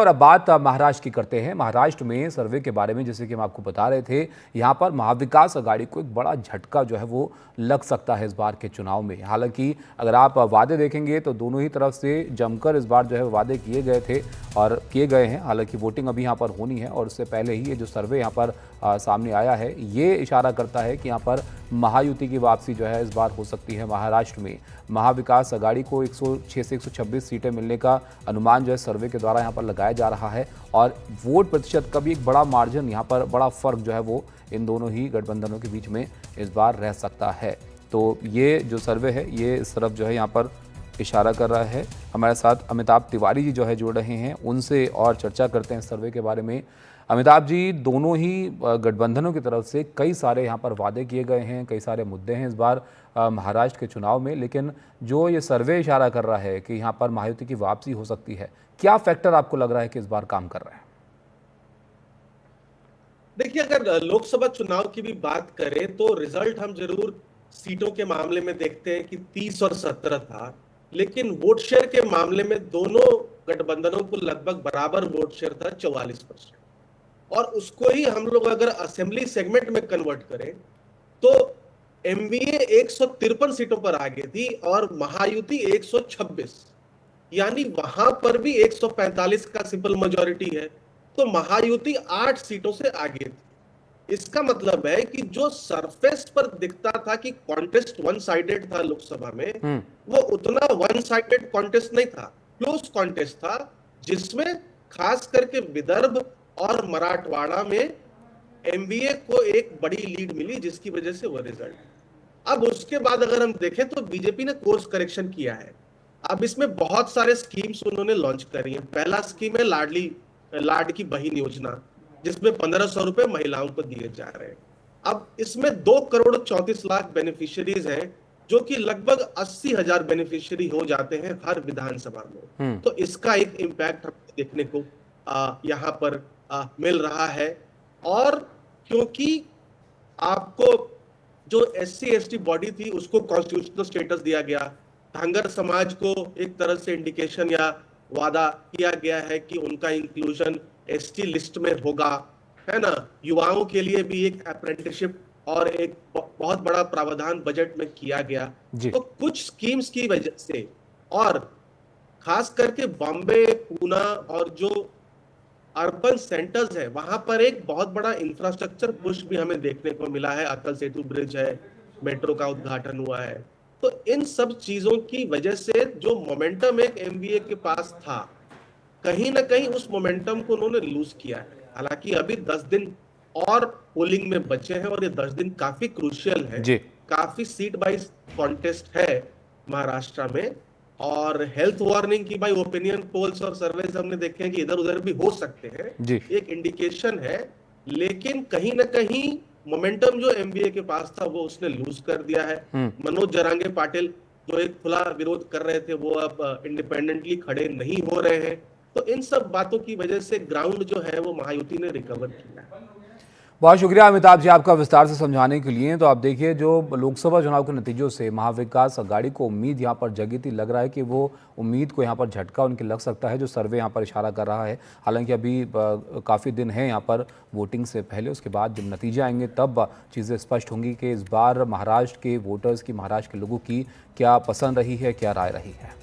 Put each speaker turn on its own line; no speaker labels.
और अब बात महाराष्ट्र की करते हैं। महाराष्ट्र में सर्वे के बारे में जैसे कि हम आपको बता रहे थे, यहाँ पर महाविकास आघाड़ी को एक बड़ा झटका जो है वो लग सकता है इस बार के चुनाव में। हालांकि अगर आप वादे देखेंगे तो दोनों ही तरफ से जमकर इस बार जो है वादे किए गए थे और किए गए हैं। हालांकि वोटिंग अभी यहाँ पर होनी है और उससे पहले ही ये जो सर्वे यहाँ पर सामने आया है ये इशारा करता है कि यहाँ पर महायुति की वापसी जो है इस बार हो सकती है। महाराष्ट्र में महाविकास आघाड़ी को 106 से 126 सीटें मिलने का अनुमान जो है सर्वे के द्वारा यहाँ पर लगाया जा रहा है और वोट प्रतिशत का भी एक बड़ा मार्जिन, यहाँ पर बड़ा फर्क जो है वो इन दोनों ही गठबंधनों के बीच में इस बार रह सकता है। तो ये जो सर्वे है ये इस तरफ जो है यहाँ पर इशारा कर रहा है। हमारे साथ अमिताभ तिवारी जी जो है जुड़ रहे हैं, उनसे और चर्चा करते हैं सर्वे के बारे में। अमिताभ जी, दोनों ही गठबंधनों की तरफ से कई सारे यहाँ पर वादे किए गए हैं, कई सारे मुद्दे हैं इस बार महाराष्ट्र के चुनाव में, लेकिन जो ये सर्वे इशारा कर रहा है कि यहाँ पर महायुति की वापसी हो सकती है, क्या फैक्टर आपको लग रहा है कि इस बार काम कर रहा है?
देखिए, अगर लोकसभा चुनाव की भी बात करें तो रिजल्ट हम जरूर सीटों के मामले में देखते हैं कि 30 और 17 था, लेकिन वोट शेयर के मामले में दोनों गठबंधनों को लगभग बराबर वोट शेयर था, 44%। और उसको ही हम लोग अगर असेंबली सेगमेंट में कन्वर्ट करें तो एमवीए 153 सीटों पर आगे थी और महायुति 126, यानी वहां पर भी 145 का सिंपल मेजॉरिटी है, तो महायुति 8 सीटों से आगे थी। इसका मतलब है कि जो सरफेस पर दिखता था कि कॉन्टेस्ट वन साइडेड था लोकसभा में, वो उतना वन साइडेड कॉन्टेस्ट नहीं था, क्लोज कॉन्टेस्ट था, जिसमें खास करके विदर्भ और मराठवाड़ा में एमवीए को एक बड़ी लीड मिली, जिसकी वजह से वो रिजल्ट। अब उसके बाद अगर हम देखें तो बीजेपी ने कोर्स करेक्शन किया है। अब इसमें बहुत सारे स्कीम्स उन्होंने लॉन्च करी हैं। पहला स्कीम है लाड की बहन योजना, जिसमें 1500 रुपए महिलाओं को दिए जा रहे हैं। अब इसमें 2,34,00,000 बेनिफिशियरीज हैं, जो कि लगभग 80,000 बेनिफिशियरी हो जाते हैं हर विधानसभा में। तो इसका एक इम्पैक्ट हमें देखने को यहाँ पर मिल रहा है। और क्योंकि आपको जो SC/ST बॉडी थी उसको कॉन्स्टिट्यूशनल स्टेटस दिया गया, धंगर समाज को एक तरह से इंडिकेशन या वादा किया गया है कि उनका इंक्लूजन ST लिस्ट में होगा, है ना। युवाओं के लिए भी एक अप्रेंटिसशिप और एक बहुत बड़ा प्रावधान बजट में किया गया। तो कुछ स्कीम्स की वजह से और खास करके बॉम्बे, पूना और जो अर्बन सेंटर्स है वहां पर एक बहुत बड़ा इंफ्रास्ट्रक्चर पुश भी हमें देखने को मिला है। अटल सेतु ब्रिज है, मेट्रो का उद्घाटन हुआ है। तो इन सब चीजों की वजह से जो मोमेंटम एक एमवीए के पास था, कहीं ना कहीं उस मोमेंटम को उन्होंने लूज किया है। हालांकि अभी 10 दिन और पोलिंग में बचे हैं और ये 10 दिन काफी क्रूशियल है। काफी सीट वाइज कॉन्टेस्ट है महाराष्ट्र में, और हेल्थ वार्निंग की भाई ओपिनियन पोल्स और सर्वेज हमने देखे हैं कि इधर उधर भी हो सकते हैं, एक इंडिकेशन है। लेकिन कहीं ना कहीं मोमेंटम जो एमवीए के पास था वो उसने लूज कर दिया है। मनोज जरांगे पाटिल जो एक खुला विरोध कर रहे थे वो अब इंडिपेंडेंटली खड़े नहीं हो रहे हैं। तो इन सब बातों की वजह से ग्राउंड जो है वो महायुति ने रिकवर किया है।
बहुत शुक्रिया अमिताभ जी आपका विस्तार से समझाने के लिए। तो आप देखिए, जो लोकसभा चुनाव के नतीजों से महाविकास आघाड़ी को उम्मीद यहाँ पर जगी थी, लग रहा है कि वो उम्मीद को यहाँ पर झटका उनके लग सकता है, जो सर्वे यहाँ पर इशारा कर रहा है। हालांकि अभी काफ़ी दिन है यहाँ पर वोटिंग से पहले, उसके बाद जब नतीजे आएंगे तब चीज़ें स्पष्ट होंगी कि इस बार महाराष्ट्र के वोटर्स की, महाराष्ट्र के लोगों की क्या पसंद रही है, क्या राय रही है।